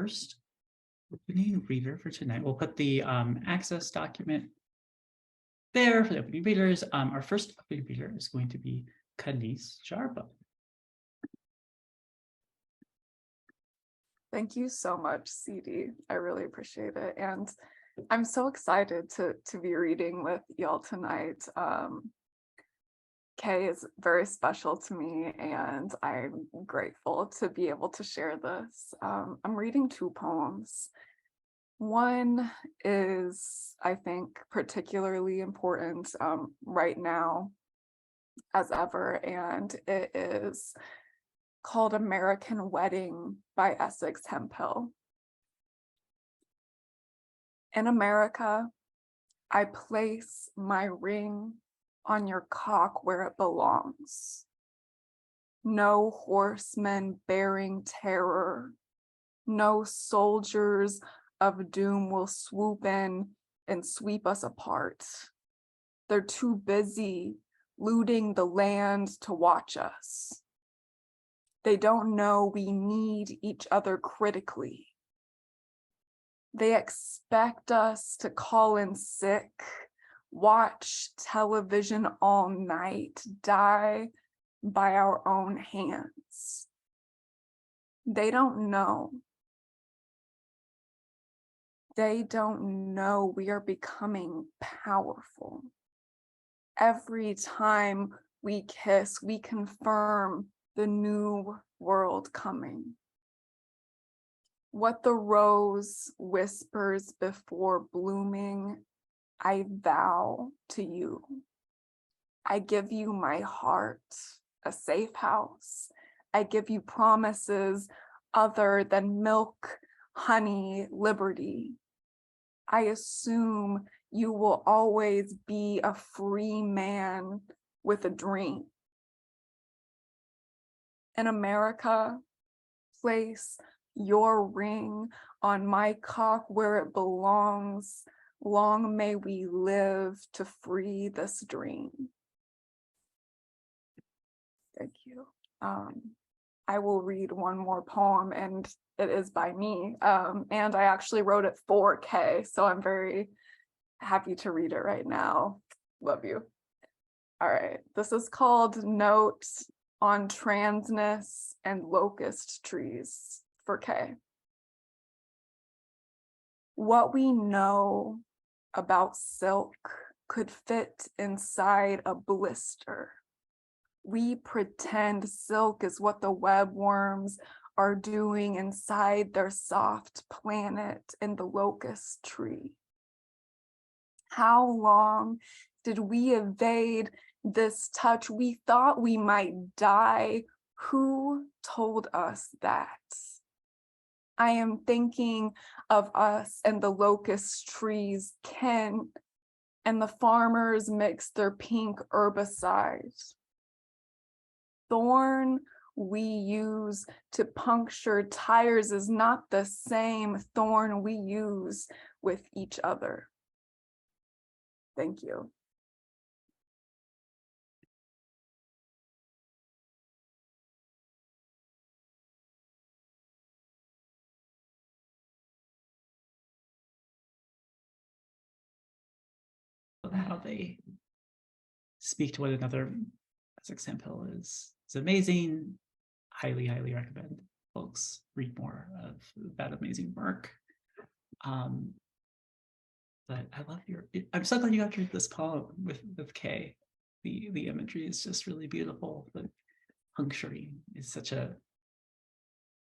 first opening reader for tonight. We'll put the access document there for the opening readers. Our first opening reader is going to be Kanice Jarbo. Thank you so much, CD. I really appreciate it. And I'm so excited to be reading with y'all tonight. Kay is very special to me, and I'm grateful to be able to share this. I'm reading two poems. One is, I think, particularly important right now as ever, and it is called American Wedding by Essex Hemphill. In America, I place my ring on your cock where it belongs. No horsemen bearing terror, no soldiers of doom will swoop in and sweep us apart. They're too busy looting the land to watch us. They don't know we need each other critically. They expect us to call in sick, watch television all night, die by our own hands. They don't know. They don't know we are becoming powerful. Every time we kiss, we confirm the new world coming. What the rose whispers before blooming, I vow to you. I give you my heart, a safe house. I give you promises other than milk, honey, liberty. I assume you will always be a free man with a dream. In America, place your ring on my cock where it belongs. Long may we live to free this dream. Thank you. I will read one more poem, and it is by me. And I actually wrote it for Kay, so I'm very happy to read it right now. Love you. All right, this is called Note on Transness and Locust Trees for Kay. What we know about silk could fit inside a blister. We pretend silk is what the webworms are doing inside their soft planet in the locust tree. How long did we evade this touch? We thought we might die. Who told us that? I am thinking of us and the locust trees, Ken, and the farmers mix their pink herbicides. Thorn we use to puncture tires is not the same thorn we use with each other. Thank you. How they speak to one another. Essex Hemphill is amazing. Highly recommend folks read more of that amazing work. But I love I'm so glad you got to read this poem with Kay. The imagery is just really beautiful. The puncturing is such a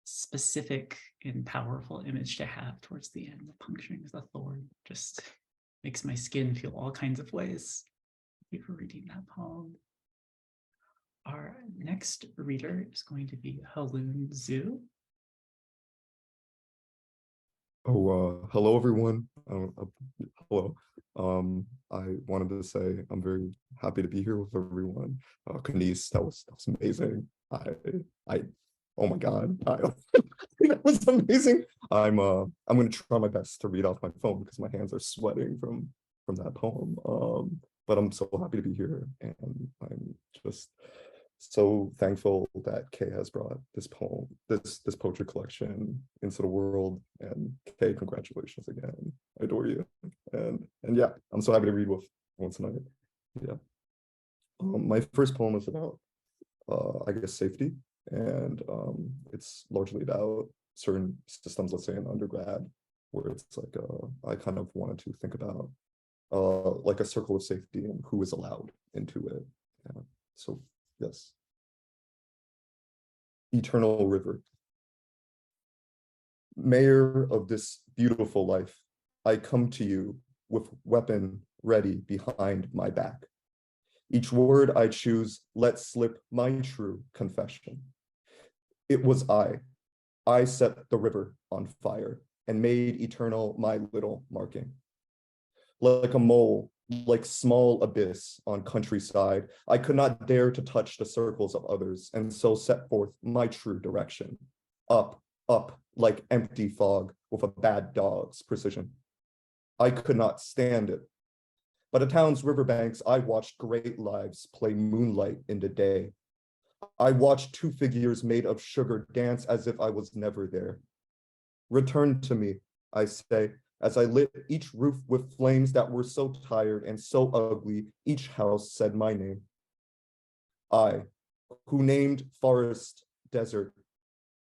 specific and powerful image to have towards the end. The puncturing of the thorn just makes my skin feel all kinds of ways. Thank you for reading that poem. Our next reader is going to be Haloon Zhu. Hello everyone. Hello. I wanted to say I'm very happy to be here with everyone. Kanice, that was amazing. Oh my God, that was amazing. I'm gonna try my best to read off my phone because my hands are sweating from that poem. But I'm so happy to be here, and I'm just so thankful that Kay has brought this poem, this poetry collection into the world. And Kay, congratulations again. I adore you. And yeah, I'm so happy to read with everyone tonight. Yeah. My first poem is about I guess safety. And it's largely about certain systems, let's say in undergrad, where it's like I kind of wanted to think about like a circle of safety and who is allowed into it. Yeah. So yes. Eternal river. Mayor of this beautiful life, I come to you with weapon ready behind my back. Each word I choose let slip my true confession. It was I set the river on fire and made eternal my little marking. Like a mole, like small abyss on countryside, I could not dare to touch the circles of others, and so set forth my true direction. Up, like empty fog with a bad dog's precision. I could not stand it. By the town's riverbanks, I watched great lives play moonlight in the day. I watched two figures made of sugar dance as if I was never there. Return to me, I say, as I lit each roof with flames that were so tired and so ugly, each house said my name. I, who named forest desert,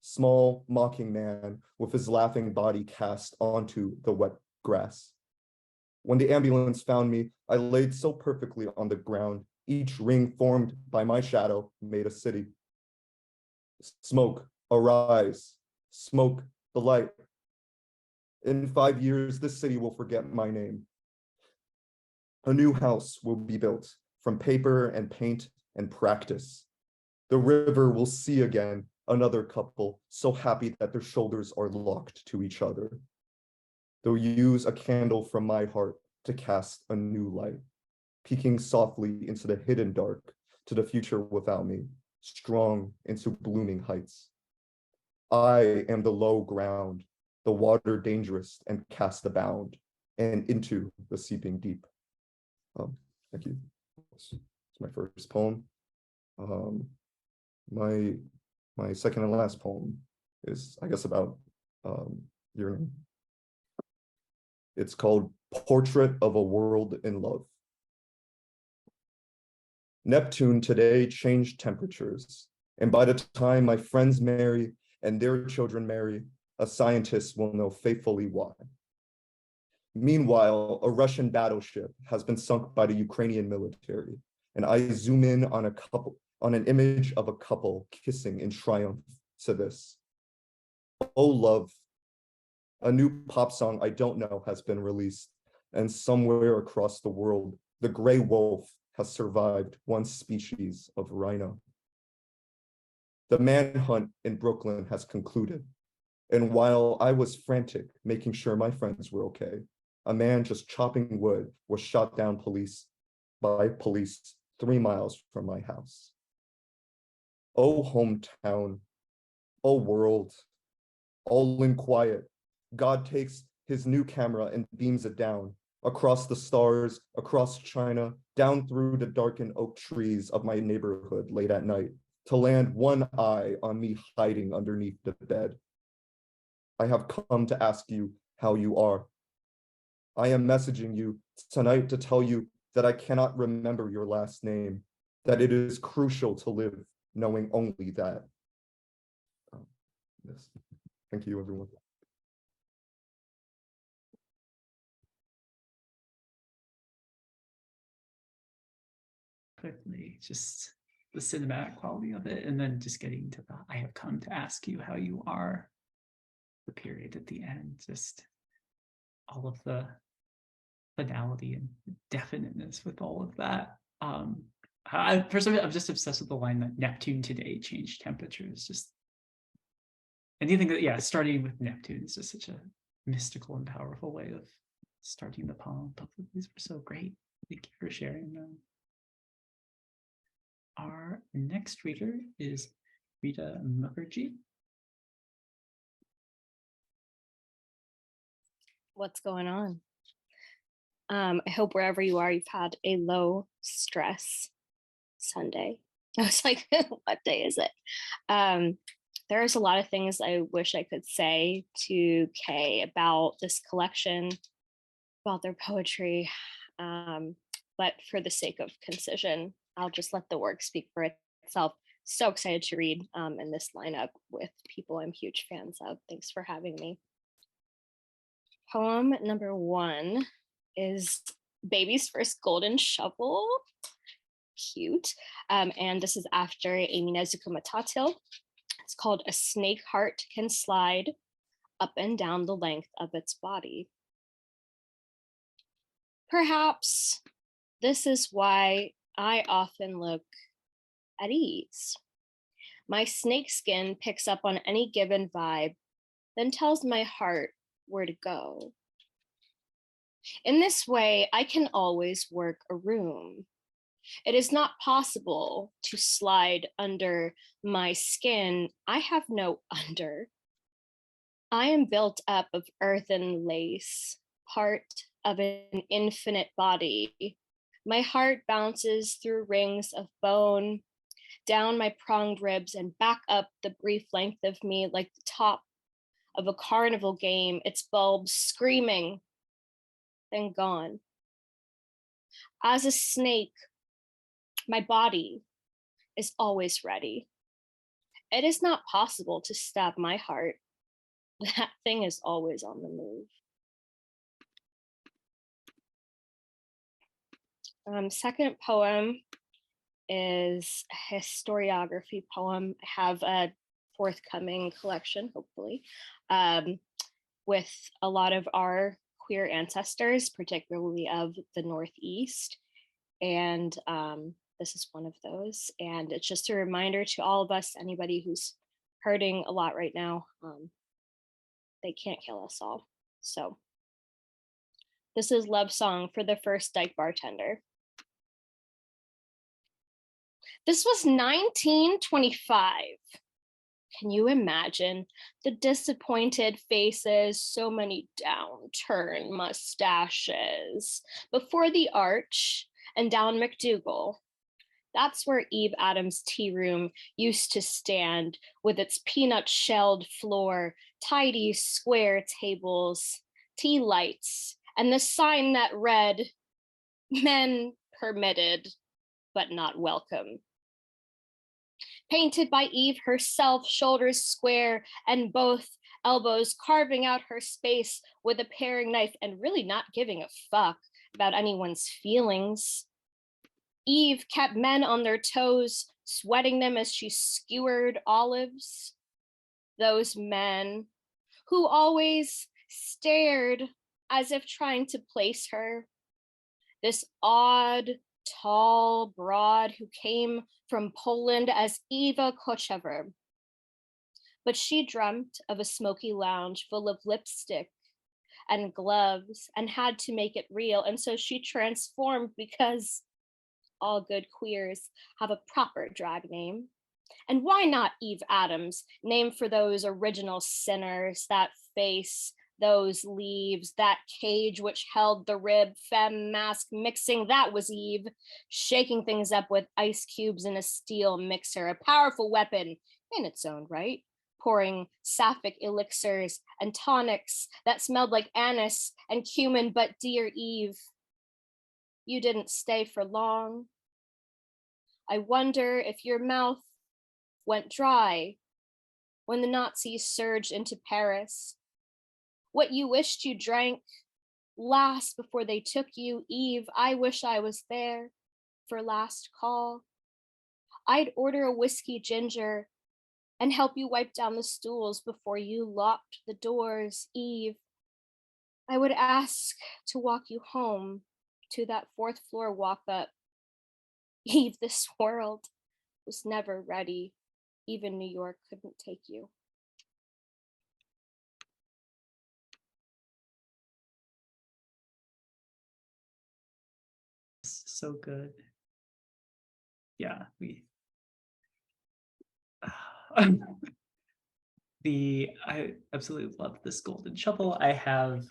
small mocking man with his laughing body cast onto the wet grass. When the ambulance found me, I laid so perfectly on the ground, each ring formed by my shadow made a city. Smoke, arise, smoke the light. In 5 years, this city will forget my name. A new house will be built from paper and paint and practice. The river will see again another couple so happy that their shoulders are locked to each other. They'll use a candle from my heart to cast a new light, peeking softly into the hidden dark to the future without me, strong into blooming heights. I am the low ground, the water dangerous and cast abound, and into the seeping deep. Thank you. It's my first poem. My second and last poem is, I guess, about yearning. It's called Portrait of a World in Love. Neptune today changed temperatures, and by the time my friends marry and their children marry, a scientist will know faithfully why. Meanwhile, a Russian battleship has been sunk by the Ukrainian military, and I zoom in on an image of a couple kissing in triumph to this. Oh, love. A new pop song I don't know has been released, and somewhere across the world, the gray wolf has survived one species of rhino. The manhunt in Brooklyn has concluded, and while I was frantic, making sure my friends were okay, a man just chopping wood was shot down by police 3 miles from my house. Oh, hometown, oh, world, all in quiet, God takes his new camera and beams it down across the stars, across China, down through the darkened oak trees of my neighborhood late at night, to land one eye on me hiding underneath the bed. I have come to ask you how you are. I am messaging you tonight to tell you that I cannot remember your last name, that it is crucial to live knowing only that. Yes. Thank you, everyone. Quickly, just the cinematic quality of it, and then just getting to the I have come to ask you how you are, the period at the end, just all of the finality and definiteness with all of that. Personally, I'm just obsessed with the line that Neptune today changed temperatures. Just anything that, yeah, starting with Neptune is just such a mystical and powerful way of starting the poem. Both of these were so great. Thank you for sharing them. Our next reader is Rita Mukherjee. What's going on? I hope wherever you are, you've had a low stress Sunday. I was like, what day is it? There's a lot of things I wish I could say to Kay about this collection, about their poetry. But for the sake of concision, I'll just let the work speak for itself. So excited to read in this lineup with people I'm huge fans of. Thanks for having me. Poem number 1 is Baby's First Golden Shovel. Cute. And this is after Amy Nezuko Matatil. It's called A Snake Heart Can Slide Up and Down the Length of Its Body. Perhaps this is why I often look at ease. My snake skin picks up on any given vibe, then tells my heart where to go. In this way, I can always work a room. It is not possible to slide under my skin. I have no under. I am built up of earthen lace, part of an infinite body. My heart bounces through rings of bone, down my pronged ribs and back up the brief length of me like the top of a carnival game, its bulbs screaming, then gone. As a snake, my body is always ready. It is not possible to stab my heart. That thing is always on the move. Second poem is a historiography poem. I have a forthcoming collection, hopefully, with a lot of our queer ancestors, particularly of the Northeast. And this is one of those. And it's just a reminder to all of us, anybody who's hurting a lot right now, they can't kill us all. So this is Love Song for the First Dyke Bartender. This was 1925. Can you imagine the disappointed faces, so many downturned mustaches before the arch and down McDougal? That's where Eve Adams' tea room used to stand, with its peanut-shelled floor, tidy square tables, tea lights, and the sign that read, "Men permitted, but not welcome." Painted by Eve herself, shoulders square and both elbows carving out her space with a paring knife and really not giving a fuck about anyone's feelings. Eve kept men on their toes, sweating them as she skewered olives. Those men who always stared as if trying to place her. This odd, tall broad who came from Poland as Eva Kochever. But she dreamt of a smoky lounge full of lipstick and gloves and had to make it real. And so she transformed, because all good queers have a proper drag name. And why not Eve Adams, named for those original sinners, that face, those leaves, that cage which held the rib femme mask mixing? That was Eve, shaking things up with ice cubes in a steel mixer, a powerful weapon in its own right, pouring sapphic elixirs and tonics that smelled like anise and cumin. But dear Eve, you didn't stay for long. I wonder if your mouth went dry when the Nazis surged into Paris. What you wished you drank last before they took you, Eve, I wish I was there for last call. I'd order a whiskey ginger and help you wipe down the stools before you locked the doors, Eve. I would ask to walk you home to that 4th floor walk up. Eve, this world was never ready. Even New York couldn't take you. So good. Yeah, I absolutely love this Golden Shovel. I have,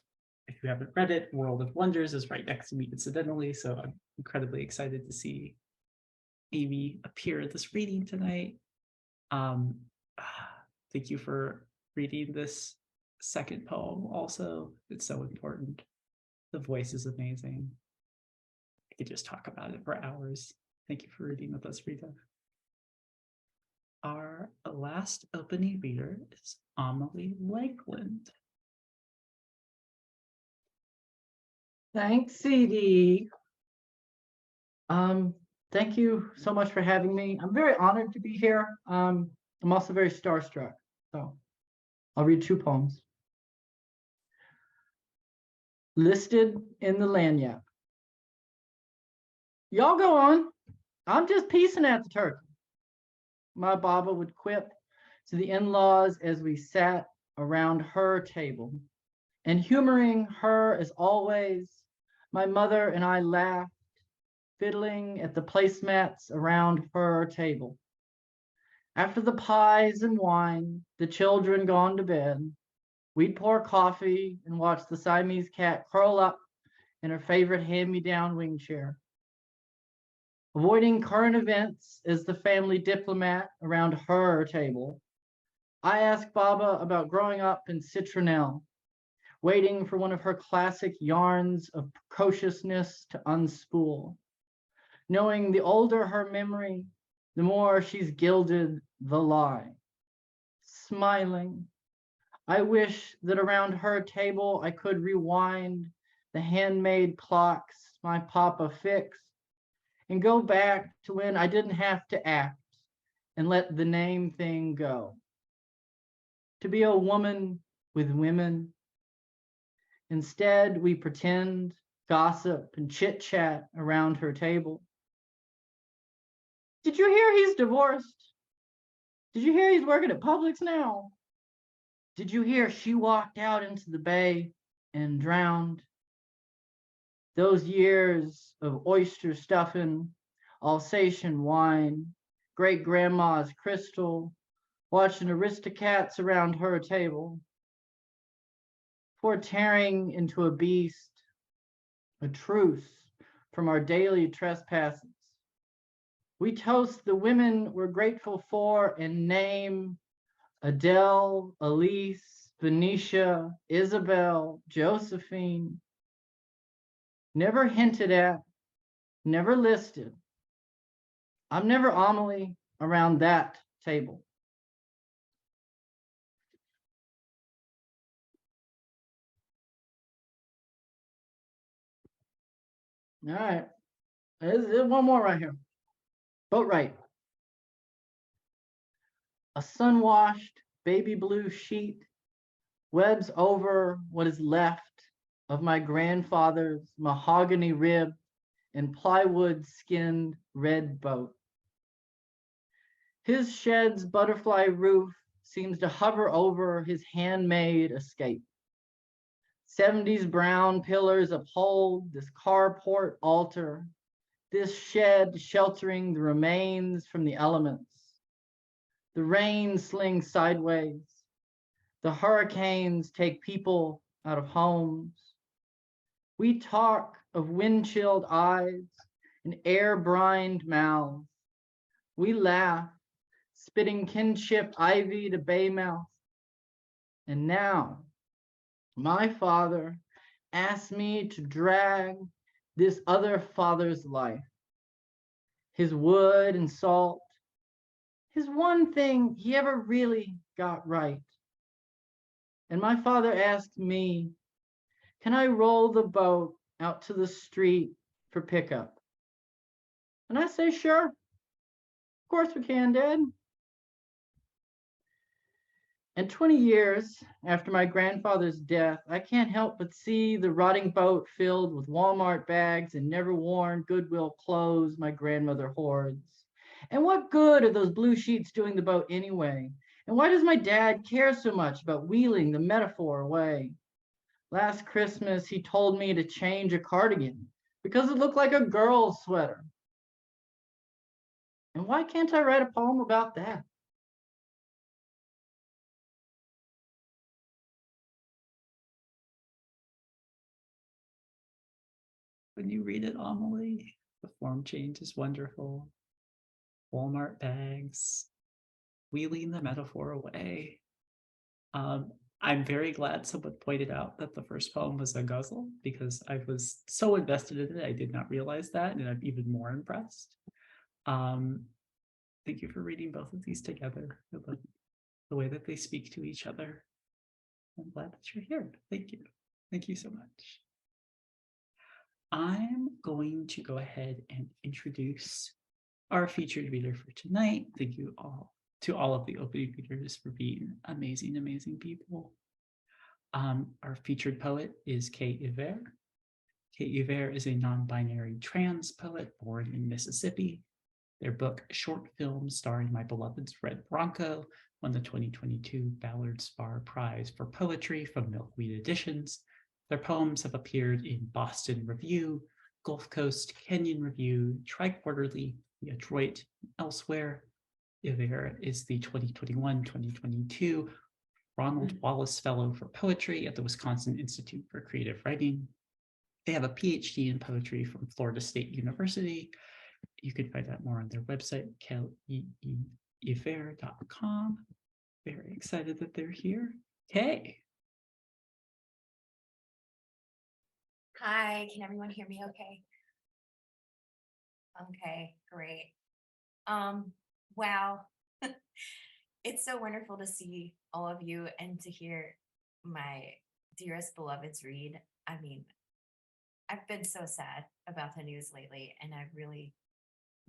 if you haven't read it, World of Wonders is right next to me incidentally, so I'm incredibly excited to see Amy appear at this reading tonight. Um, thank you for reading this second poem also. It's so important. The voice is amazing. I could just talk about it for hours. Thank you for reading with us, Rita. Our last opening reader is Amelie Lakeland. Thanks, CD. Thank you so much for having me. I'm very honored to be here. I'm also very starstruck. So I'll read 2 poems. Listed in the lanyard. Y'all go on. I'm just piecing at the turkey. My Baba would quip to the in-laws as we sat around her table. And humoring her as always, my mother and I laughed, fiddling at the placemats around her table. After the pies and wine, the children gone to bed, we'd pour coffee and watch the Siamese cat curl up in her favorite hand-me-down wing chair. Avoiding current events as the family diplomat around her table, I asked Baba about growing up in Citronelle, waiting for one of her classic yarns of precociousness to unspool, knowing the older her memory, the more she's gilded the lie. Smiling, I wish that around her table I could rewind the handmade clocks my papa fixed and go back to when I didn't have to act and let the name thing go. To be a woman with women. Instead, we pretend, gossip, and chit-chat around her table. Did you hear he's divorced? Did you hear he's working at Publix now? Did you hear she walked out into the bay and drowned? Those years of oyster stuffing, Alsatian wine, great-grandma's crystal, watching Aristocats around her table, before tearing into a beast, a truce from our daily trespasses. We toast the women we're grateful for and name Adele, Elise, Venetia, Isabel, Josephine. Never hinted at, never listed. I'm never Amelie around that table. All right, there's one more right here. Boat right. A sun-washed baby blue sheet webs over what is left of my grandfather's mahogany rib and plywood skinned red boat. His shed's butterfly roof seems to hover over his handmade escape. 70s brown pillars uphold this carport altar, this shed sheltering the remains from the elements. The rain slings sideways. The hurricanes take people out of homes. We talk of wind-chilled eyes and air-brined mouths. We laugh, spitting kinship ivy to baymouth. And now, my father asked me to drag this other father's life, his wood and salt, his one thing he ever really got right. And my father asked me, can I roll the boat out to the street for pickup? And I say, sure. Of course we can, Dad. And 20 years after my grandfather's death, I can't help but see the rotting boat filled with Walmart bags and never worn Goodwill clothes my grandmother hoards. And what good are those blue sheets doing the boat anyway? And why does my dad care so much about wheeling the metaphor away? Last Christmas, he told me to change a cardigan because it looked like a girl's sweater. And why can't I write a poem about that? When you read it, Amelie, the form change is wonderful. Walmart bags, wheeling the metaphor away. I'm very glad someone pointed out that the first poem was a ghazal because I was so invested in it, I did not realize that, and I'm even more impressed. Thank you for reading both of these together, the way that they speak to each other. I'm glad that you're here. Thank you. Thank you so much. I'm going to go ahead and introduce our featured reader for tonight. Thank you all to all of the opening readers for being amazing, amazing people. Our featured poet is Kay Yver. Kay Yver is a non-binary trans poet born in Mississippi. Their book, Short Film Starring My Beloved's Red Bronco, won the 2022 Ballard Spar Prize for Poetry from Milkweed Editions. Their poems have appeared in Boston Review, Gulf Coast Kenyon Review, Tri-Quarterly, The Adroit, and elsewhere. Yver is the 2021-2022 Ronald Wallace Fellow for Poetry at the Wisconsin Institute for Creative Writing. They have a PhD in poetry from Florida State University. You can find out more on their website, kellyyver.com. Very excited that they're here. Kay. Hi, can everyone hear me okay? Okay, great. Wow. It's so wonderful to see all of you and to hear my dearest beloveds read. I mean, I've been so sad about the news lately, and I really,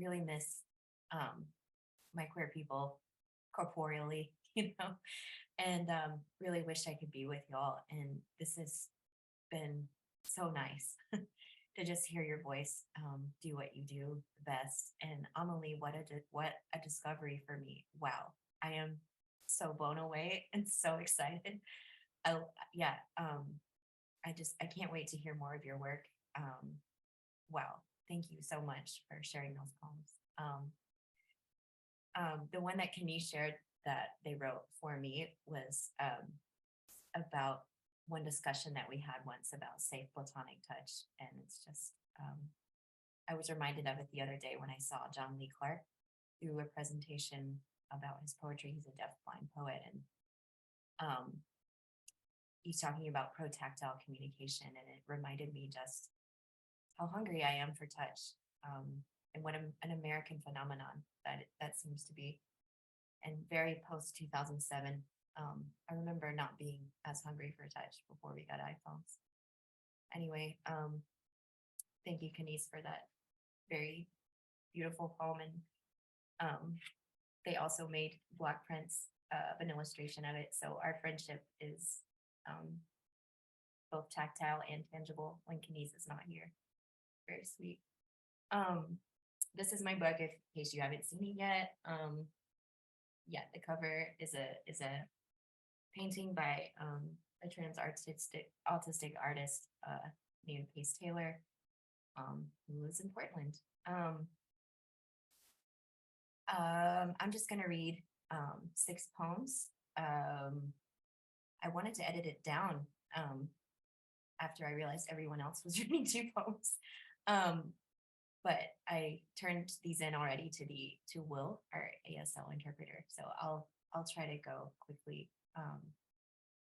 really miss my queer people corporeally, and really wish I could be with y'all. And this has been so nice to just hear your voice do what you do best. And Amelie, what a discovery for me. Wow, I am so blown away and so excited. I can't wait to hear more of your work. Wow, thank you so much for sharing those poems. The one that Kenny shared that they wrote for me was about one discussion that we had once about safe platonic touch. And it's just, I was reminded of it the other day when I saw John Lee Clark do a presentation about his poetry. He's a deafblind poet, and he's talking about protactile communication. And it reminded me just how hungry I am for touch, and what an American phenomenon that seems to be. And very post 2007, I remember not being as hungry for touch before we got iPhones. Anyway, thank you, Kenise, for that very beautiful poem. And they also made block prints of an illustration of it. So our friendship is both tactile and tangible when Kenise is not here. Very sweet. This is my book, in case you haven't seen it yet. Yeah, the cover is a painting by a trans autistic artist named Pace Taylor, who lives in Portland. I'm just gonna read 6 poems. I wanted to edit it down after I realized everyone else was reading 2 poems. But I turned these in already to Will, our ASL interpreter. So I'll try to go quickly.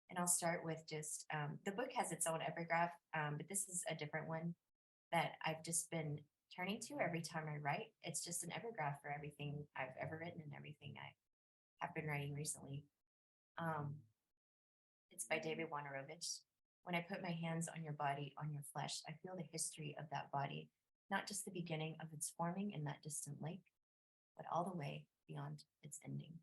And I'll start with just, the book has its own epigraph, but this is a different one that I've just been turning to every time I write. It's just an epigraph for everything I've ever written and everything I have been writing recently. It's by David Wojnarowicz. When I put my hands on your body, on your flesh, I feel the history of that body, not just the beginning of its forming in that distant lake, but all the way beyond its ending.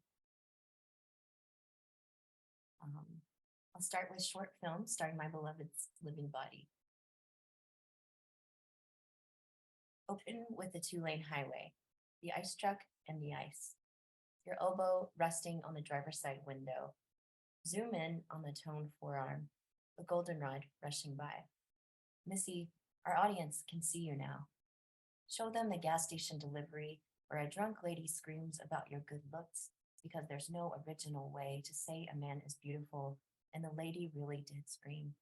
I'll start with short film starring my beloved's living body. Open with the 2-lane highway, the ice truck and the ice. Your elbow resting on the driver's side window. Zoom in on the toned forearm, the goldenrod rushing by. Missy, our audience can see you now. Show them the gas station delivery where a drunk lady screams about your good looks because there's no original way to say a man is beautiful, and the lady really did scream.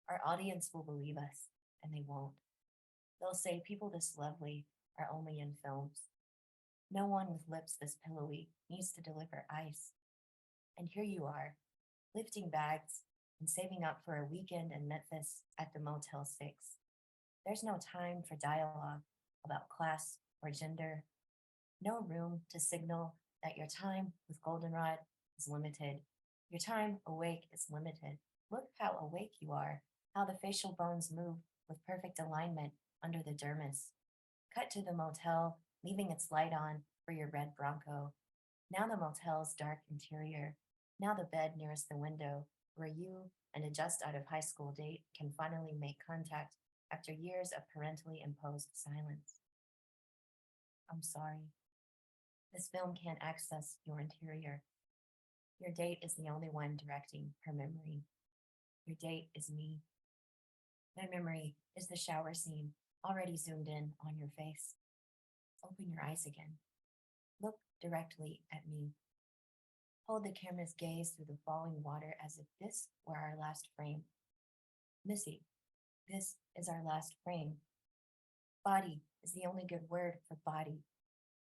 Our audience will believe us, and they won't. They'll say people this lovely are only in films. No one with lips this pillowy needs to deliver ice. And here you are, lifting bags and saving up for a weekend in Memphis at the Motel 6. There's no time for dialogue about class or gender. No room to signal that your time with Goldenrod is limited. Your time awake is limited. Look how awake you are, how the facial bones move with perfect alignment under the dermis. Cut to the motel, leaving its light on for your red Bronco. Now the motel's dark interior. Now the bed nearest the window, where you and a just out of high school date can finally make contact after years of parentally imposed silence. I'm sorry. This film can't access your interior. Your date is the only one directing her memory. Your date is me. My memory is the shower scene already zoomed in on your face. Open your eyes again. Look directly at me. Hold the camera's gaze through the falling water as if this were our last frame. Missy, this is our last frame. Body is the only good word for body.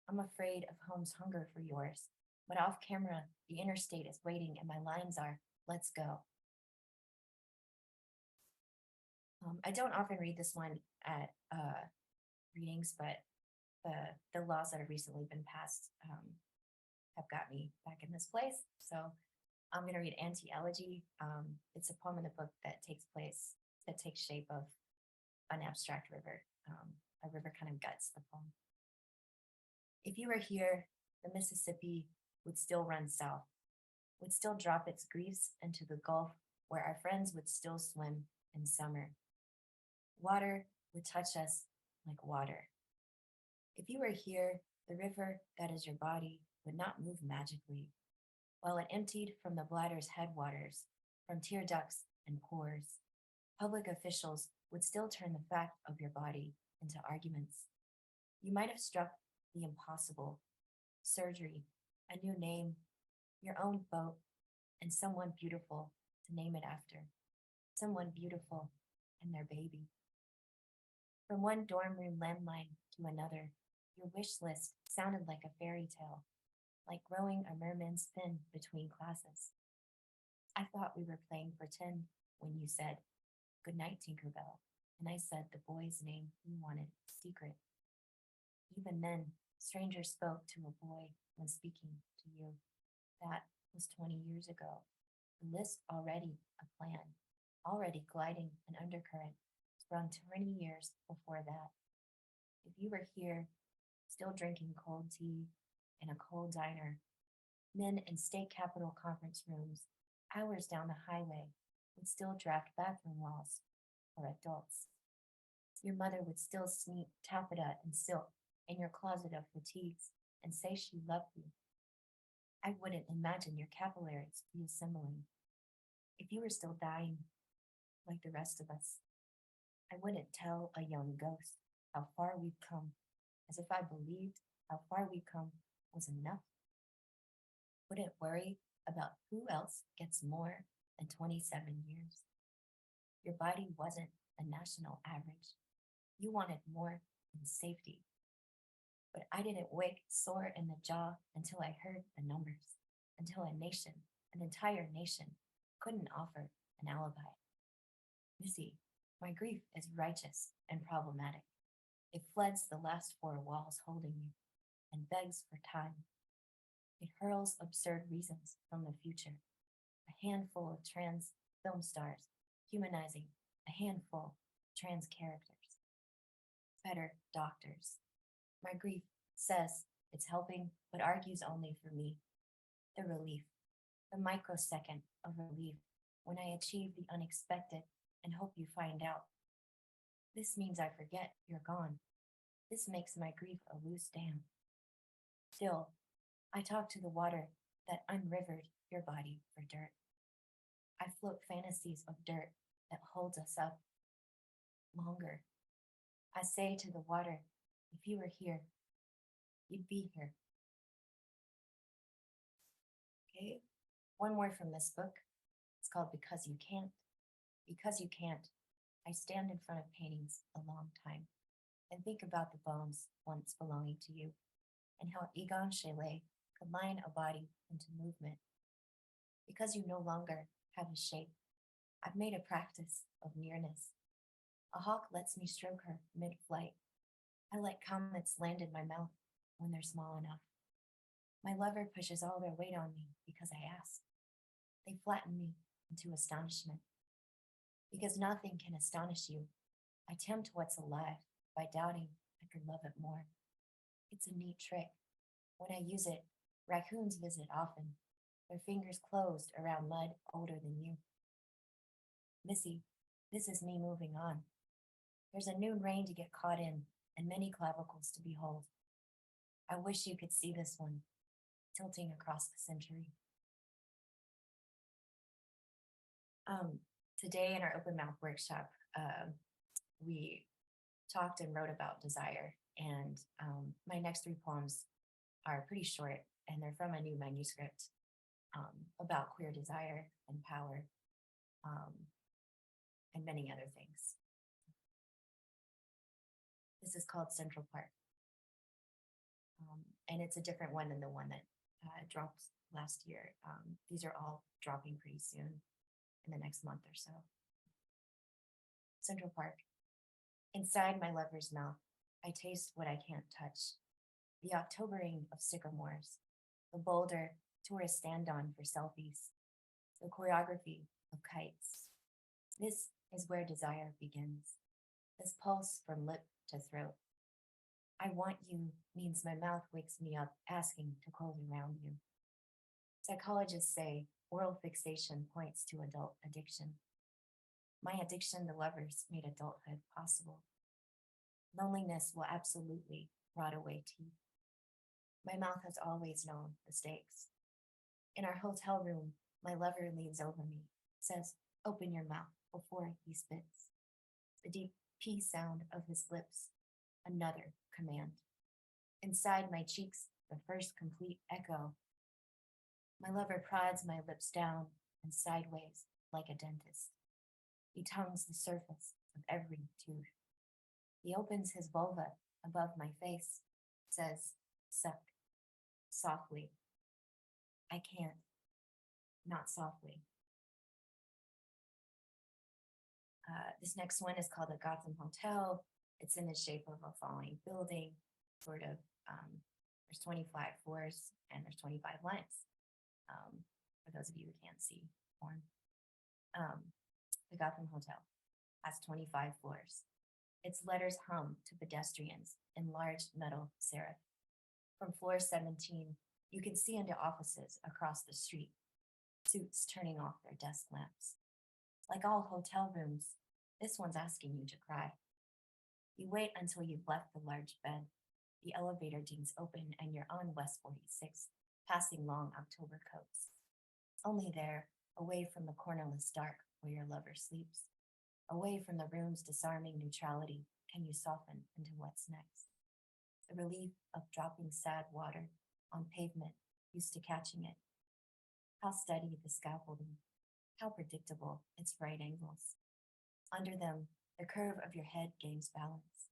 I'm afraid of home's hunger for yours, but off camera, the interstate is waiting and my lines are, let's go. I don't often read this one at readings, but the laws that have recently been passed have got me back in this place. So I'm going to read Anti-Elegy. It's a poem in the book that takes shape of an abstract river. A river kind of guts the poem. If you were here, the Mississippi would still run south, would still drop its griefs into the Gulf where our friends would still swim in summer. Water would touch us like water. If you were here, the river that is your body would not move magically, while it emptied from the bladder's headwaters, from tear ducts and pores. Public officials would still turn the fact of your body into arguments. You might have struck the impossible, surgery, a new name, your own boat, and someone beautiful to name it after, someone beautiful and their baby. From one dorm room landline to another, your wish list sounded like a fairy tale, like growing a merman's fin between classes. I thought we were playing pretend when you said, "Good night, Tinkerbell," and I said the boy's name you wanted secret. Even then, strangers spoke to a boy when speaking to you. That was 20 years ago. The list already a plan, already gliding an undercurrent, sprung 20 years before that. If you were here, still drinking cold tea in a cold diner, men in state capitol conference rooms, hours down the highway, would still draft bathroom walls for adults. Your mother would still sneak taffeta and silk in your closet of fatigues and say she loved you. I wouldn't imagine your capillaries reassembling. If you were still dying, like the rest of us, I wouldn't tell a young ghost how far we've come, as if I believed how far we've come was enough. Wouldn't worry about who else gets more than 27 years. Your body wasn't a national average. You wanted more than safety. But I didn't wake sore in the jaw until I heard the numbers, until a nation, an entire nation, couldn't offer an alibi. Missy, my grief is righteous and problematic. It floods the last four walls holding you and begs for time. It hurls absurd reasons from the future. A handful of trans film stars humanizing a handful of trans characters. Better doctors. My grief says it's helping, but argues only for me. The relief, the microsecond of relief when I achieve the unexpected and hope you find out. This means I forget you're gone. This makes my grief a loose dam. Still, I talk to the water that unrivered your body for dirt. I float fantasies of dirt that holds us up longer. I say to the water, if you were here, you'd be here. Okay, one more from this book. It's called Because You Can't. Because you can't, I stand in front of paintings a long time and think about the bones once belonging to you and how Egon Schiele could line a body into movement. Because you no longer have a shape, I've made a practice of nearness. A hawk lets me stroke her mid-flight. I let comets land in my mouth when they're small enough. My lover pushes all their weight on me because I ask. They flatten me into astonishment. Because nothing can astonish you, I tempt what's alive by doubting I could love it more. It's a neat trick. When I use it, raccoons visit often, their fingers closed around mud older than you. Missy, this is me moving on. There's a noon rain to get caught in and many clavicles to behold. I wish you could see this one, tilting across the century. Today in our open mouth workshop, we talked and wrote about desire, and my next 3 poems are pretty short, and they're from a new manuscript about queer desire and power, and many other things. This is called Central Park, and it's a different one than the one that dropped last year. These are all dropping pretty soon, in the next month or so. Central Park. Inside my lover's mouth, I taste what I can't touch. The Octobering of sycamores, the boulder tourists stand on for selfies, the choreography of kites. This is where desire begins, this pulse from lip to throat. I want you means my mouth wakes me up asking to close around you. Psychologists say oral fixation points to adult addiction. My addiction to lovers made adulthood possible. Loneliness will absolutely rot away teeth. My mouth has always known the stakes. In our hotel room, my lover leans over me, says, "Open your mouth," before he spits. The deep P sound of his lips, another command. Inside my cheeks, the first complete echo. My lover prods my lips down and sideways like a dentist. He tongues the surface of every tooth. He opens his vulva above my face, says, "Suck," softly. I can't, not softly. This next one is called the Gotham Hotel. It's in the shape of a falling building, sort of. There's 25 floors and there's 25 lines. For those of you who can't see porn. The Gotham Hotel has 25 floors. Its letters hum to pedestrians in large metal serif. From floor 17, you can see into offices across the street, suits turning off their desk lamps. Like all hotel rooms, this one's asking you to cry. You wait until you've left the large bed. The elevator dings open and you're on West 46th, passing long October coats. Only there, away from the cornerless dark where your lover sleeps, away from the room's disarming neutrality, can you soften into what's next. The relief of dropping sad water on pavement, used to catching it. How steady the scaffolding, how predictable its right angles. Under them, the curve of your head gains balance.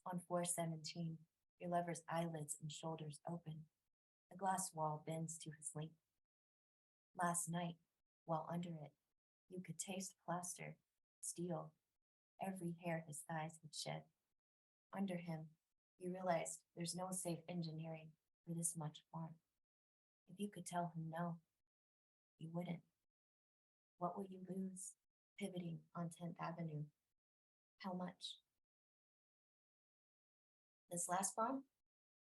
On floor 17, your lover's eyelids and shoulders open. The glass wall bends to his length. Last night, while under it, you could taste plaster, steel, every hair his thighs had shed. Under him, you realized there's no safe engineering for this much warmth. If you could tell him no, you wouldn't. What will you lose pivoting on 10th Avenue? How much? This last poem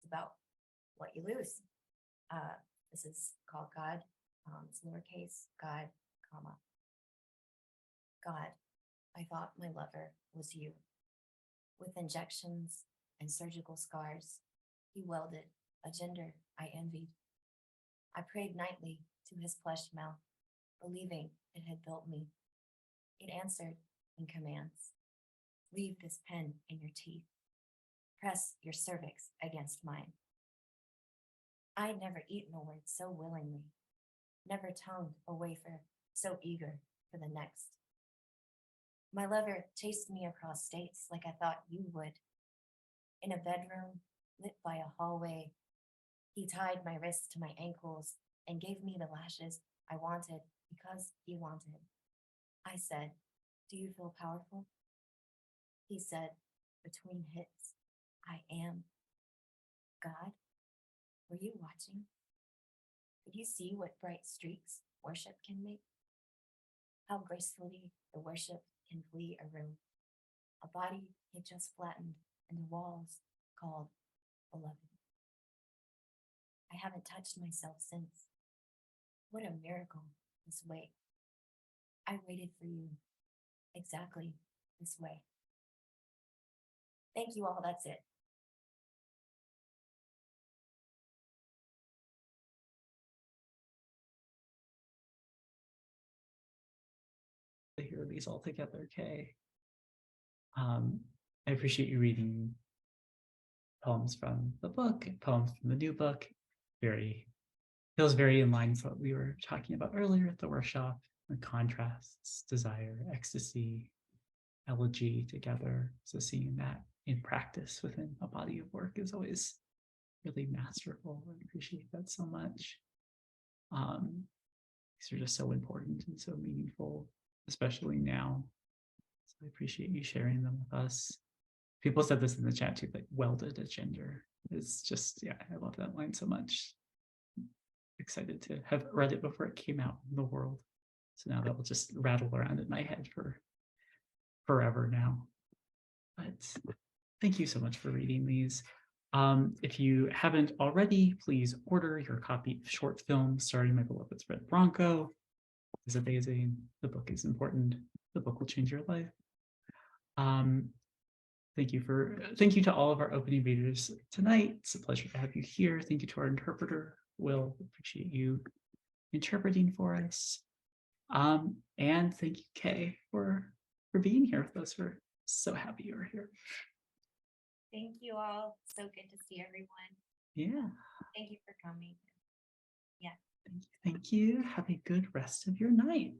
is about what you lose. This is called God. It's lowercase, God, comma. God, I thought my lover was you. With injections and surgical scars, he welded a gender I envied. I prayed nightly to his plush mouth, believing it had built me. It answered in commands. Leave this pen in your teeth. Press your cervix against mine. I'd never eaten a word so willingly, never tongued a wafer so eager for the next. My lover chased me across states like I thought you would. In a bedroom lit by a hallway He tied my wrists to my ankles and gave me the lashes I wanted because he wanted. I said, "Do you feel powerful?" He said, between hits, "I am." God, were you watching? Could you see what bright streaks worship can make? How gracefully the worship can flee a room. A body he just flattened and the walls called beloved. I haven't touched myself since. What a miracle, this wait. I waited for you exactly this way. Thank you all, that's it. To hear these all together, Kay. I appreciate you reading poems from the book, poems from the new book. Feels very in line with what we were talking about earlier at the workshop, the contrasts, desire, ecstasy, elegy together. So seeing that in practice within a body of work is always really masterful. I appreciate that so much. These are just so important and so meaningful, especially now. So I appreciate you sharing them with us. People said this in the chat too, like welded a gender. It's just, yeah, I love that line so much. Excited to have read it before it came out in the world. So now that will just rattle around in my head for forever now. But thank you so much for reading these. If you haven't already, please order your copy of Short Film Starting My Beloved's Red Bronco. It's amazing. The book is important. The book will change your life. Thank you to all of our opening readers tonight. It's a pleasure to have you here. Thank you to our interpreter, Will. Appreciate you interpreting for us. And thank you, Kay, for being here with us. We're so happy you're here. Thank you all. So good to see everyone. Yeah. Thank you for coming. Thank you. Have a good rest of your night.